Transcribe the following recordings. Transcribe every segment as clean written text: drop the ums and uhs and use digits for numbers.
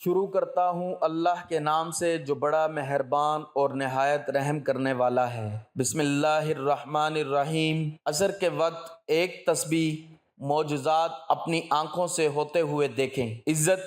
شروع کرتا ہوں اللہ کے نام سے جو بڑا مہربان اور نہایت رحم کرنے والا ہے۔ بسم اللہ الرحمن الرحیم۔ عصر کے وقت ایک تسبیح معجزات اپنی آنکھوں سے ہوتے ہوئے دیکھیں، عزت،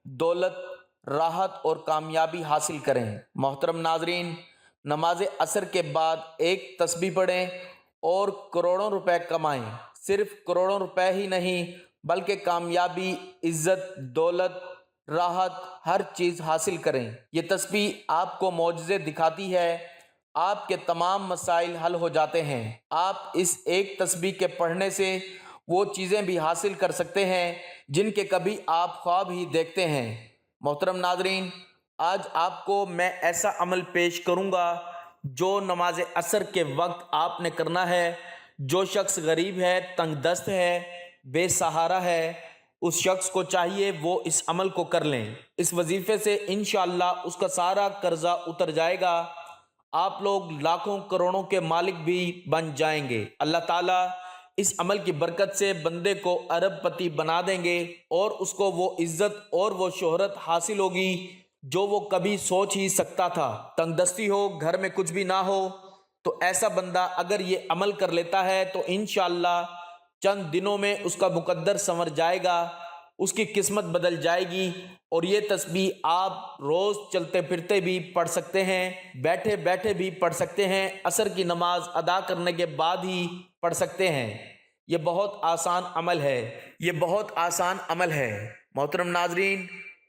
دولت، راحت اور کامیابی حاصل کریں۔ محترم ناظرین، نماز عصر کے بعد ایک تسبیح پڑھیں اور کروڑوں روپے کمائیں۔ صرف کروڑوں روپے ہی نہیں بلکہ کامیابی، عزت، دولت، راحت، ہر چیز حاصل کریں۔ یہ تسبیح آپ کو معجزے دکھاتی ہے، آپ کے تمام مسائل حل ہو جاتے ہیں۔ آپ اس ایک تسبیح کے پڑھنے سے وہ چیزیں بھی حاصل کر سکتے ہیں جن کے کبھی آپ خواب ہی دیکھتے ہیں۔ محترم ناظرین، آج آپ کو میں ایسا عمل پیش کروں گا جو نماز عصر کے وقت آپ نے کرنا ہے۔ جو شخص غریب ہے، تنگ دست ہے، بے سہارا ہے، اس شخص کو چاہیے وہ اس عمل کو کر لیں۔ اس وظیفے سے انشاءاللہ اس کا سارا قرضہ اتر جائے گا، آپ لوگ لاکھوں کروڑوں کے مالک بھی بن جائیں گے۔ اللہ تعالیٰ اس عمل کی برکت سے بندے کو ارب پتی بنا دیں گے اور اس کو وہ عزت اور وہ شہرت حاصل ہوگی جو وہ کبھی سوچ ہی سکتا تھا۔ تنگ دستی ہو، گھر میں کچھ بھی نہ ہو، تو ایسا بندہ اگر یہ عمل کر لیتا ہے تو انشاءاللہ چند دنوں میں اس کا مقدر سنور جائے گا، اس کی قسمت بدل جائے گی۔ اور یہ تسبیح آپ روز چلتے پھرتے بھی پڑھ سکتے ہیں، بیٹھے بیٹھے بھی پڑھ سکتے ہیں، عصر کی نماز ادا کرنے کے بعد ہی پڑھ سکتے ہیں۔ یہ بہت آسان عمل ہے، یہ بہت آسان عمل ہے۔ محترم ناظرین،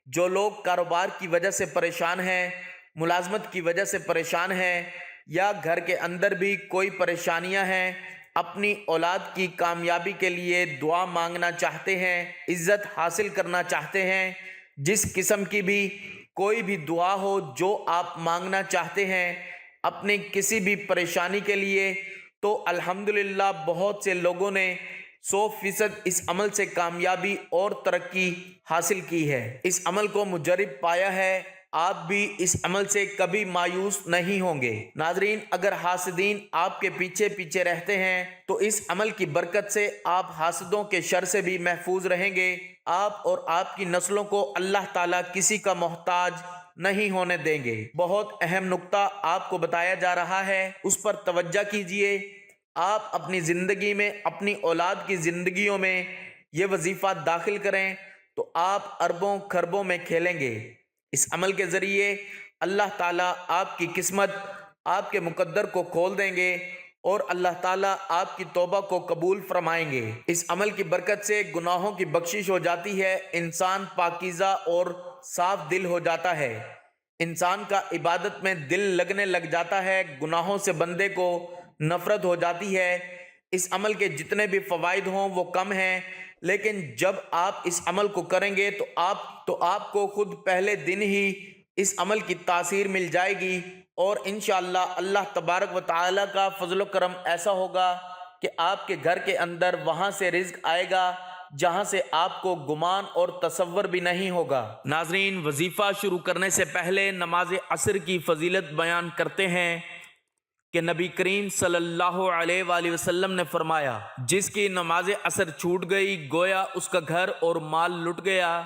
جو لوگ کاروبار کی وجہ سے پریشان ہیں، ملازمت کی وجہ سے پریشان ہیں، یا گھر کے اندر بھی کوئی پریشانیاں ہیں، اپنی اولاد کی کامیابی کے لیے دعا مانگنا چاہتے ہیں، عزت حاصل کرنا چاہتے ہیں، جس قسم کی بھی کوئی بھی دعا ہو جو آپ مانگنا چاہتے ہیں اپنی کسی بھی پریشانی کے لیے، تو الحمدللہ بہت سے لوگوں نے 100% اس عمل سے کامیابی اور ترقی حاصل کی ہے، اس عمل کو مجرب پایا ہے۔ آپ بھی اس عمل سے کبھی مایوس نہیں ہوں گے۔ ناظرین، اگر حاسدین آپ کے پیچھے پیچھے رہتے ہیں تو اس عمل کی برکت سے آپ حاسدوں کے شر سے بھی محفوظ رہیں گے۔ آپ اور آپ کی نسلوں کو اللہ تعالیٰ کسی کا محتاج نہیں ہونے دیں گے۔ بہت اہم نقطہ آپ کو بتایا جا رہا ہے، اس پر توجہ کیجئے۔ آپ اپنی زندگی میں، اپنی اولاد کی زندگیوں میں یہ وظیفہ داخل کریں تو آپ اربوں خربوں میں کھیلیں گے۔ اس عمل کے ذریعے اللہ تعالیٰ آپ کی قسمت، آپ کے مقدر کو کھول دیں گے اور اللہ تعالیٰ آپ کی توبہ کو قبول فرمائیں گے۔ اس عمل کی برکت سے گناہوں کی بخشش ہو جاتی ہے، انسان پاکیزہ اور صاف دل ہو جاتا ہے، انسان کا عبادت میں دل لگنے لگ جاتا ہے، گناہوں سے بندے کو نفرت ہو جاتی ہے۔ اس عمل کے جتنے بھی فوائد ہوں وہ کم ہیں، لیکن جب آپ اس عمل کو کریں گے تو آپ کو خود پہلے دن ہی اس عمل کی تاثیر مل جائے گی، اور انشاءاللہ اللہ تبارک و تعالیٰ کا فضل و کرم ایسا ہوگا کہ آپ کے گھر کے اندر وہاں سے رزق آئے گا جہاں سے آپ کو گمان اور تصور بھی نہیں ہوگا۔ ناظرین، وظیفہ شروع کرنے سے پہلے نماز عصر کی فضیلت بیان کرتے ہیں کہ نبی کریم صلی اللہ علیہ وآلہ وسلم نے فرمایا، جس کی نماز عصر چھوٹ گئی گویا اس کا گھر اور مال لٹ گیا،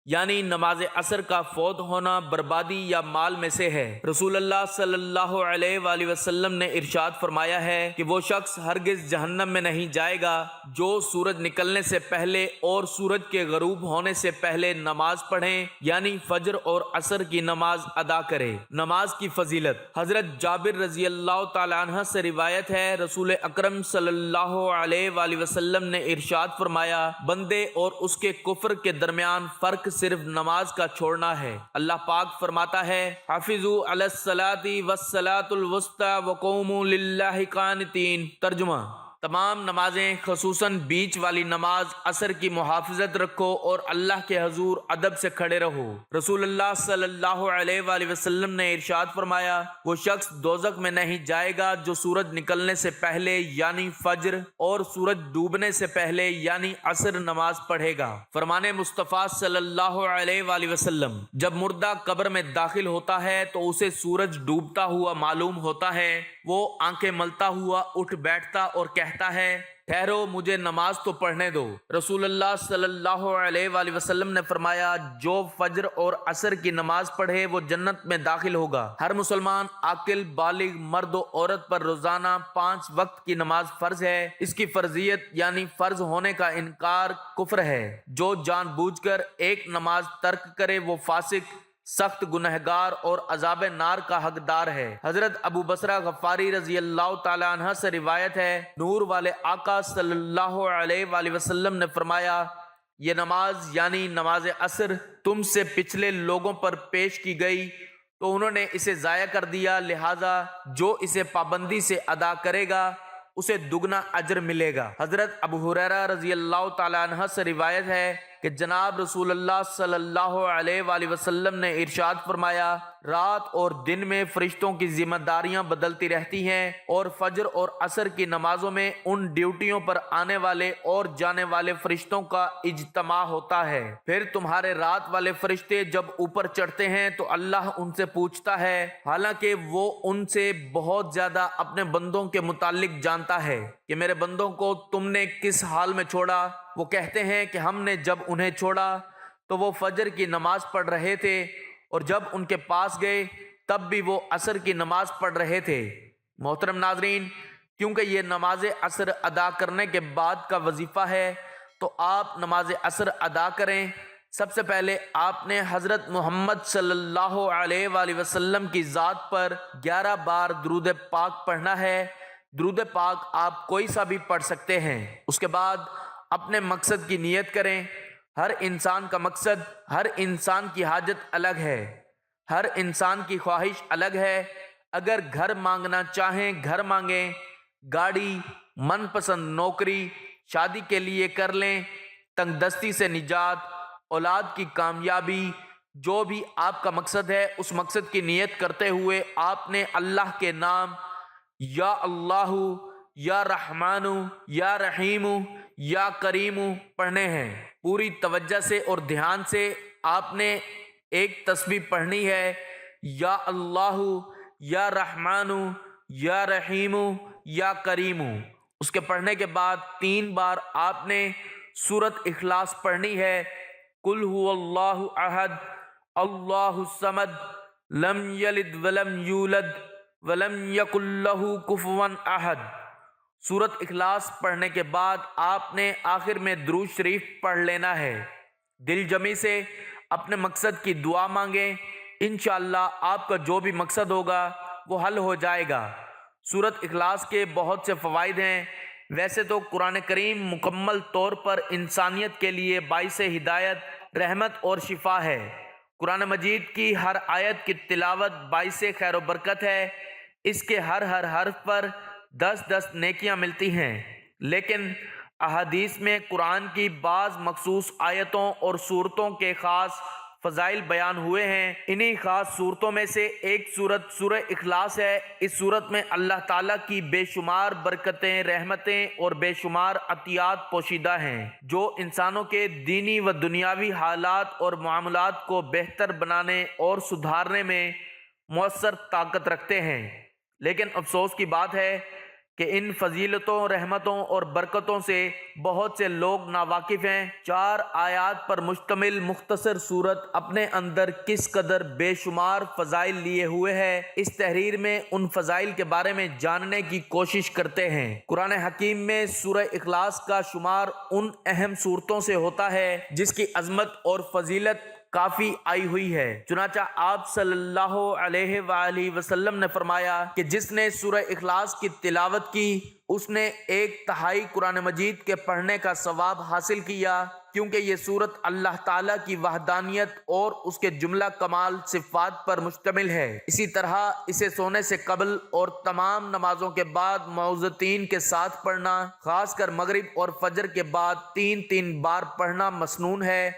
یعنی نماز عصر کا فوت ہونا بربادی یا مال میں سے ہے۔ رسول اللہ صلی اللہ علیہ وآلہ وسلم نے ارشاد فرمایا ہے کہ وہ شخص ہرگز جہنم میں نہیں جائے گا جو سورج نکلنے سے پہلے اور سورج کے غروب ہونے سے پہلے نماز پڑھیں، یعنی فجر اور عصر کی نماز ادا کرے۔ نماز کی فضیلت حضرت جابر رضی اللہ تعالی عنہ سے روایت ہے، رسول اکرم صلی اللہ علیہ وآلہ وسلم نے ارشاد فرمایا، بندے اور اس کے کفر کے درمیان فرق صرف نماز کا چھوڑنا ہے۔ اللہ پاک فرماتا ہے، حافظوا علی الصلاۃ والصلاۃ الوسطی وقوموا للہ قانتین۔ ترجمہ: تمام نمازیں خصوصاً بیچ والی نماز عصر کی محافظت رکھو اور اللہ کے حضور ادب سے کھڑے رہو۔ رسول اللہ صلی اللہ علیہ وآلہ وسلم نے ارشاد فرمایا، وہ شخص دوزخ میں نہیں جائے گا جو سورج نکلنے سے پہلے یعنی فجر اور سورج ڈوبنے سے پہلے یعنی عصر نماز پڑھے گا۔ فرمان مصطفیٰ صلی اللہ علیہ وآلہ وسلم: جب مردہ قبر میں داخل ہوتا ہے تو اسے سورج ڈوبتا ہوا معلوم ہوتا ہے، وہ آنکھیں ملتا ہوا اٹھ بیٹھتا اور کہتا کہتا ہے ٹھہرو مجھے نماز تو پڑھنے دو۔ رسول اللہ صلی اللہ علیہ وآلہ وسلم نے فرمایا جو فجر اور عصر کی نماز پڑھے وہ جنت میں داخل ہوگا۔ ہر مسلمان عاقل بالغ مرد و عورت پر روزانہ 5 وقت کی نماز فرض ہے۔ اس کی فرضیت یعنی فرض ہونے کا انکار کفر ہے۔ جو جان بوجھ کر ایک نماز ترک کرے وہ فاسق، سخت گنہگار اور عذاب نار کا حقدار ہے۔ حضرت ابو بصرہ غفاری رضی اللہ تعالی عنہ سے روایت ہے، نور والے آقا صلی اللہ علیہ وآلہ وسلم نے فرمایا یہ نماز یعنی نماز عصر تم سے پچھلے لوگوں پر پیش کی گئی تو انہوں نے اسے ضائع کر دیا، لہذا جو اسے پابندی سے ادا کرے گا اسے دگنا اجر ملے گا۔ حضرت ابو ہریرہ رضی اللہ تعالی عنہ سے روایت ہے کہ جناب رسول اللہ صلی اللہ علیہ وآلہ وسلم نے ارشاد فرمایا رات اور دن میں فرشتوں کی ذمہ داریاں بدلتی رہتی ہیں اور فجر اور عصر کی نمازوں میں ان ڈیوٹیوں پر آنے والے اور جانے والے فرشتوں کا اجتماع ہوتا ہے۔ پھر تمہارے رات والے فرشتے جب اوپر چڑھتے ہیں تو اللہ ان سے پوچھتا ہے، حالانکہ وہ ان سے بہت زیادہ اپنے بندوں کے متعلق جانتا ہے، کہ میرے بندوں کو تم نے کس حال میں چھوڑا؟ وہ کہتے ہیں کہ ہم نے جب انہیں چھوڑا تو وہ فجر کی نماز پڑھ رہے تھے اور جب ان کے پاس گئے تب بھی وہ عصر کی نماز پڑھ رہے تھے۔ محترم ناظرین، کیونکہ یہ نماز عصر ادا کرنے کے بعد کا وظیفہ ہے تو آپ نماز عصر ادا کریں۔ سب سے پہلے آپ نے حضرت محمد صلی اللہ علیہ وآلہ وسلم کی ذات پر 11 بار درود پاک پڑھنا ہے۔ درود پاک آپ کوئی سا بھی پڑھ سکتے ہیں۔ اس کے بعد اپنے مقصد کی نیت کریں۔ ہر انسان کا مقصد، ہر انسان کی حاجت الگ ہے، ہر انسان کی خواہش الگ ہے۔ اگر گھر مانگنا چاہیں گھر مانگیں، گاڑی، من پسند نوکری، شادی کے لیے کر لیں، تنگ دستی سے نجات، اولاد کی کامیابی، جو بھی آپ کا مقصد ہے اس مقصد کی نیت کرتے ہوئے آپ نے اللہ کے نام یا اللہ، یا رحمان، یا رحیم، یا کریم پڑھنے ہیں۔ پوری توجہ سے اور دھیان سے آپ نے ایک تسبیح پڑھنی ہے، یا اللہ، یا رحمان، یا رحیم، یا کریم۔ اس کے پڑھنے کے بعد 3 بار آپ نے سورۃ اخلاص پڑھنی ہے، قل هو اللہ احد اللہ الصمد لم یلد ولم یولد ولم یکن لہ کفوا احد۔ سورۃ اخلاص پڑھنے کے بعد آپ نے آخر میں درود شریف پڑھ لینا ہے۔ دل جمی سے اپنے مقصد کی دعا مانگیں، انشاءاللہ آپ کا جو بھی مقصد ہوگا وہ حل ہو جائے گا۔ سورۃ اخلاص کے بہت سے فوائد ہیں۔ ویسے تو قرآن کریم مکمل طور پر انسانیت کے لیے باعث ہدایت، رحمت اور شفا ہے۔ قرآن مجید کی ہر آیت کی تلاوت باعث خیر و برکت ہے۔ اس کے ہر حرف پر 10 نیکیاں ملتی ہیں۔ لیکن احادیث میں قرآن کی بعض مخصوص آیتوں اور صورتوں کے خاص فضائل بیان ہوئے ہیں۔ انہی خاص صورتوں میں سے ایک صورت سورہ اخلاص ہے۔ اس صورت میں اللہ تعالیٰ کی بے شمار برکتیں، رحمتیں اور بے شمار عطیات پوشیدہ ہیں، جو انسانوں کے دینی و دنیاوی حالات اور معاملات کو بہتر بنانے اور سدھارنے میں مؤثر طاقت رکھتے ہیں۔ لیکن افسوس کی بات ہے کہ ان فضیلتوں، رحمتوں اور برکتوں سے بہت سے لوگ ناواقف ہیں۔ 4 آیات پر مشتمل مختصر سورت اپنے اندر کس قدر بے شمار فضائل لیے ہوئے ہے، اس تحریر میں ان فضائل کے بارے میں جاننے کی کوشش کرتے ہیں۔ قرآن حکیم میں سورہ اخلاص کا شمار ان اہم صورتوں سے ہوتا ہے جس کی عظمت اور فضیلت کافی آئی ہوئی ہے۔ چنانچہ آپ صلی اللہ علیہ وآلہ وسلم نے فرمایا کہ جس نے سورہ اخلاص کی تلاوت کی اس نے 1/3 قرآن مجید کے پڑھنے کا ثواب حاصل کیا، کیونکہ یہ سورت اللہ تعالیٰ کی وحدانیت اور اس کے جملہ کمال صفات پر مشتمل ہے۔ اسی طرح اسے سونے سے قبل اور تمام نمازوں کے بعد معوذتین کے ساتھ پڑھنا، خاص کر مغرب اور فجر کے بعد 3 بار پڑھنا مسنون ہے۔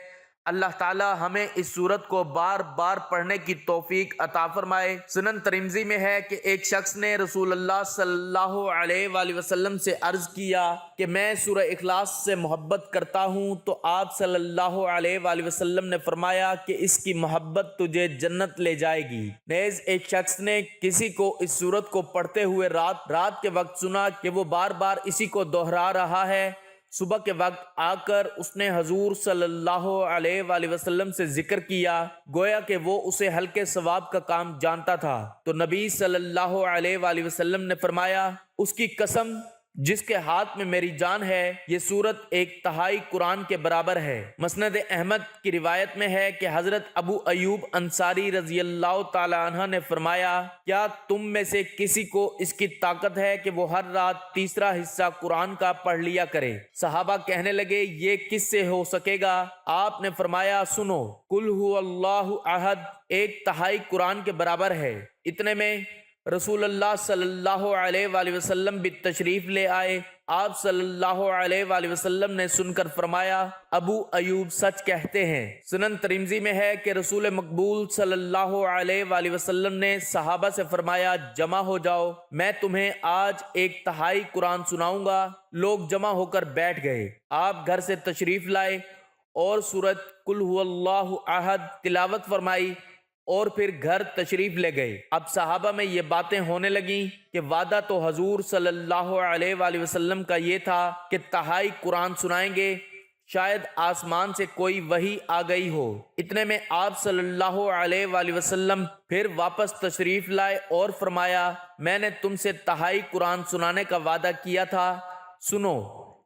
اللہ تعالی ہمیں اس سورت کو بار بار پڑھنے کی توفیق عطا فرمائے۔ سنن ترمذی میں ہے کہ ایک شخص نے رسول اللہ صلی اللہ علیہ وآلہ وسلم سے عرض کیا کہ میں سورہ اخلاص سے محبت کرتا ہوں، تو آپ صلی اللہ علیہ وآلہ وسلم نے فرمایا کہ اس کی محبت تجھے جنت لے جائے گی۔ نیز ایک شخص نے کسی کو اس سورت کو پڑھتے ہوئے رات کے وقت سنا کہ وہ بار بار اسی کو دہرا رہا ہے۔ صبح کے وقت آ کر اس نے حضور صلی اللہ علیہ وآلہ وسلم سے ذکر کیا، گویا کہ وہ اسے ہلکے ثواب کا کام جانتا تھا۔ تو نبی صلی اللہ علیہ وآلہ وسلم نے فرمایا، اس کی قسم جس کے ہاتھ میں میری جان ہے، یہ سورت 1/3 قرآن کے برابر ہے۔ مسند احمد کی روایت میں ہے کہ حضرت ابو ایوب انصاری رضی اللہ تعالی عنہ نے فرمایا، کیا تم میں سے کسی کو اس کی طاقت ہے کہ وہ ہر رات تیسرا حصہ قرآن کا پڑھ لیا کرے؟ صحابہ کہنے لگے، یہ کس سے ہو سکے گا؟ آپ نے فرمایا، سنو، قل هو اللہ احد 1/3 قرآن کے برابر ہے۔ اتنے میں رسول اللہ صلی اللہ علیہ وآلہ وسلم بھی تشریف لے آئے۔ آپ صلی اللہ علیہ وآلہ وسلم نے سن کر فرمایا، ابو ایوب سچ کہتے ہیں۔ سنن ترمذی میں ہے کہ رسول مقبول صلی اللہ علیہ وآلہ وسلم نے صحابہ سے فرمایا، جمع ہو جاؤ، میں تمہیں آج 1/3 قرآن سناؤں گا۔ لوگ جمع ہو کر بیٹھ گئے۔ آپ گھر سے تشریف لائے اور سورۃ قل هو اللہ احد تلاوت فرمائی اور پھر گھر تشریف لے گئے۔ اب صحابہ میں یہ باتیں ہونے لگیں کہ وعدہ تو حضور صلی اللہ علیہ وآلہ وسلم کا یہ تھا کہ 1/3 قرآن سنائیں گے، شاید آسمان سے کوئی وحی آ گئی ہو۔ اتنے میں آپ صلی اللہ علیہ وآلہ وسلم پھر واپس تشریف لائے اور فرمایا، میں نے تم سے 1/3 قرآن سنانے کا وعدہ کیا تھا، سنو،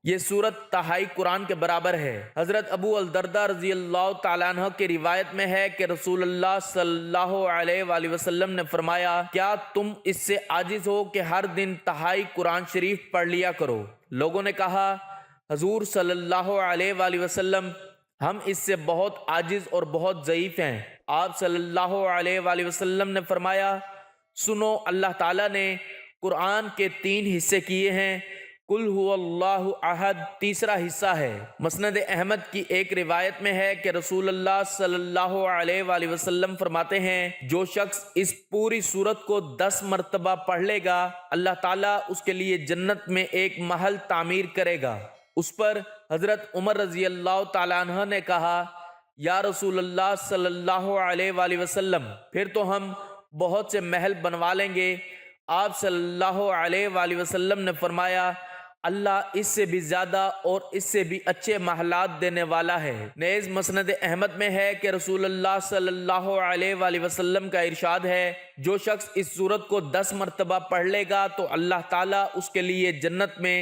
یہ سورت 1/3 قرآن کے برابر ہے۔ حضرت ابو الدرداء رضی اللہ تعالیٰ عنہ کی روایت میں ہے کہ رسول اللہ صلی اللہ علیہ وآلہ وسلم نے فرمایا، کیا تم اس سے عاجز ہو کہ ہر دن 1/3 قرآن شریف پڑھ لیا کرو؟ لوگوں نے کہا، حضور صلی اللہ علیہ وآلہ وسلم، ہم اس سے بہت عاجز اور بہت ضعیف ہیں۔ آپ صلی اللہ علیہ وآلہ وسلم نے فرمایا، سنو، اللہ تعالیٰ نے قرآن کے 3 حصے کیے ہیں، قل هو اللہ احد تیسرا حصہ ہے۔ مسند احمد کی ایک روایت میں ہے کہ رسول اللہ صلی اللہ علیہ وآلہ وسلم فرماتے ہیں، جو شخص اس پوری سورت کو 10 مرتبہ پڑھ لے گا، اللہ تعالیٰ اس کے لیے جنت میں ایک محل تعمیر کرے گا۔ اس پر حضرت عمر رضی اللہ تعالیٰ عنہ نے کہا، یا رسول اللہ صلی اللہ علیہ وآلہ وسلم، پھر تو ہم بہت سے محل بنوا لیں گے۔ آپ صلی اللہ علیہ وآلہ وسلم نے فرمایا، اللہ اس سے بھی زیادہ اور اس سے بھی اچھے محلات دینے والا ہے۔ نیز مسند احمد میں ہے کہ رسول اللہ صلی اللہ علیہ وآلہ وسلم کا ارشاد ہے، جو شخص اس سورت کو 10 مرتبہ پڑھ لے گا تو اللہ تعالیٰ اس کے لیے جنت میں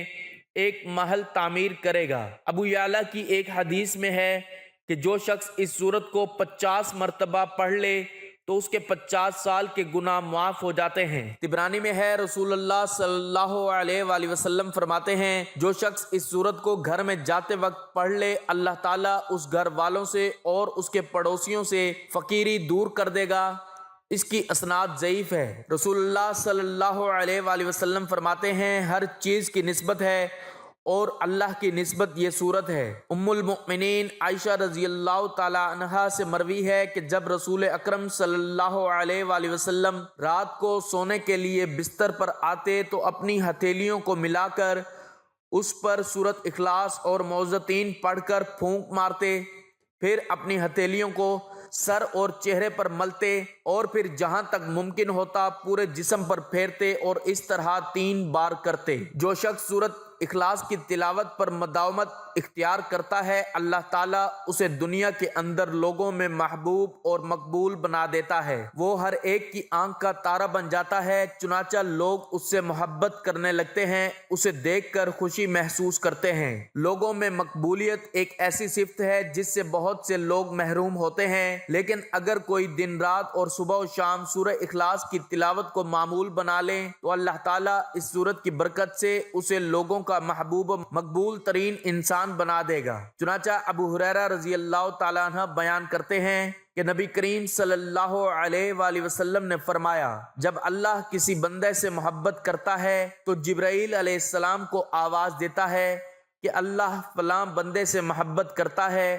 ایک محل تعمیر کرے گا۔ ابو یعلا کی ایک حدیث میں ہے کہ جو شخص اس سورت کو 50 مرتبہ پڑھ لے تو اس کے 50 سال کے گناہ معاف ہو جاتے ہیں۔ طبرانی میں ہے، رسول اللہ صلی اللہ علیہ وآلہ وسلم فرماتے ہیں، جو شخص اس سورت کو گھر میں جاتے وقت پڑھ لے، اللہ تعالیٰ اس گھر والوں سے اور اس کے پڑوسیوں سے فقیری دور کر دے گا۔ اس کی اسناد ضعیف ہے۔ رسول اللہ صلی اللہ علیہ وآلہ وسلم فرماتے ہیں، ہر چیز کی نسبت ہے اور اللہ کی نسبت یہ سورت ہے۔ ام المؤمنین عائشہ رضی اللہ تعالی عنہا سے مروی ہے کہ جب رسول اکرم صلی اللہ علیہ وآلہ وسلم رات کو سونے کے لیے بستر پر آتے تو اپنی ہتھیلیوں کو ملا کر اس پر سورت اخلاص اور معوذتین پڑھ کر پھونک مارتے، پھر اپنی ہتھیلیوں کو سر اور چہرے پر ملتے اور پھر جہاں تک ممکن ہوتا پورے جسم پر پھیرتے اور اس طرح 3 بار کرتے۔ جو شخص سورت اخلاص کی تلاوت پر مداومت اختیار کرتا ہے، اللہ تعالیٰ اسے دنیا کے اندر لوگوں میں محبوب اور مقبول بنا دیتا ہے۔ وہ ہر ایک کی آنکھ کا تارا بن جاتا ہے، چنانچہ لوگ اس سے محبت کرنے لگتے ہیں، اسے دیکھ کر خوشی محسوس کرتے ہیں۔ لوگوں میں مقبولیت ایک ایسی صفت ہے جس سے بہت سے لوگ محروم ہوتے ہیں، لیکن اگر کوئی دن رات اور صبح و شام سورہ اخلاص کی تلاوت کو معمول بنا لے تو اللہ تعالیٰ اس سورت کی برکت سے اسے لوگوں کا محبوب و مقبول ترین انسان بنا دے گا۔ چنانچہ ابو ہریرہ رضی اللہ تعالیٰ عنہ بیان کرتے ہیں کہ نبی کریم صلی اللہ علیہ وآلہ وسلم نے فرمایا، جب اللہ کسی بندے سے محبت کرتا ہے تو جبرائیل علیہ السلام کو آواز دیتا ہے کہ اللہ فلاں بندے سے محبت کرتا ہے،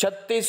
36